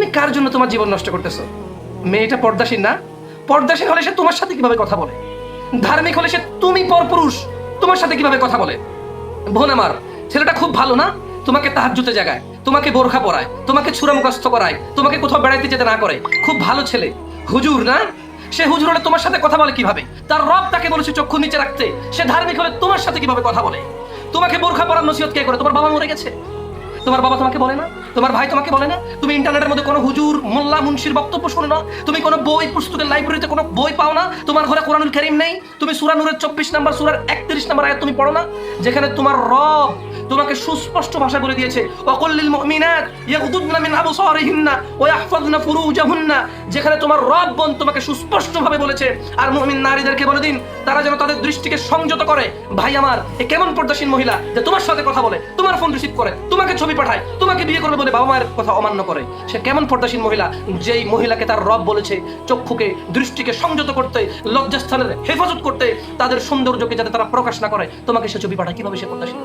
তুমি কার জন্য তোমার জীবন নষ্ট করতেছো? মেয়েটা পর্দাসীন না? পর্দাসীন হলে সে তোমার সাথে কিভাবে কথা বলে? ধার্মিক হলে সে তুমি পরপুরুষ, তোমার সাথে কিভাবে কথা বলে? বোন আমার, ছেলেটা খুব ভালো না? তোমাকে তাহাজ্জুদে জাগায়, তোমাকে বোরখা পরায়, তোমাকে ছুরা মুখস্থ করায়, তোমাকে কোথাও বেড়াইতে যেতে না করে, খুব ভালো ছেলে। হুজুর না? সে হুজুর হলে তোমার সাথে কথা বলে কিভাবে? তার রব তাকে বলেছে চক্ষু নিচে রাখতে। সে ধার্মিক হলে তোমার সাথে কিভাবে কথা বলে? তোমাকে বোরখা পরার নসিহত কে করে? তোমার বাবা মরে গেছে, তোমার বাবা তোমাকে বলে না? তোমার ভাই তোমাকে বলে না? তুমি ইন্টারনেটের মধ্যে কোনো হুজুর মোল্লা মুন্সির বক্তব্য শোনো না? তুমি কোনো বই পুস্তকের লাইব্রেরিতে কোনো বই পাও না? তোমার ঘরে কোরআনুল কারীম নেই? তুমি সূরা নূরের 24 নম্বর সূরার 31 নম্বর আয়াত তুমি পড়ো না, যেখানে তোমার রব তোমাকে সুস্পষ্ট ভাষা বলে দিয়েছে ওয়াকুল লিল মুমিনাত ইয়াগুদুদনা মিন আবসারিহিন্না ওয়া ইয়াহফাযনা ফুরুজাহুন্না, যেখানে তোমার রব বোন তোমাকে সুস্পষ্ট ভাবে বলেছে আর মুমিন নারীদেরকে বলে দিন তারা যেন তাদের দৃষ্টিকে সংযত করে। ভাই আমার, এ কেমন পর্দাসীন মহিলা যে তোমার সাথে কথা বলে, তোমার ফোন রিসিভ করে, তোমাকে ছবি পাঠায়, তোমাকে বিয়ে করবে বলে বাবা মায়ের কথা অমান্য করে? সে কেমন পর্দাসীন মহিলা যেই মহিলাকে তার রব বলেছে চক্ষুকে দৃষ্টিকে সংযত করতে, লজ্জাস্থানের হেফাজত করতে, তাদের সৌন্দর্যকে যাতে তারা প্রকাশ না করে, তোমাকে সে ছবি পাঠায়? কিভাবে সে পর্দাসীন?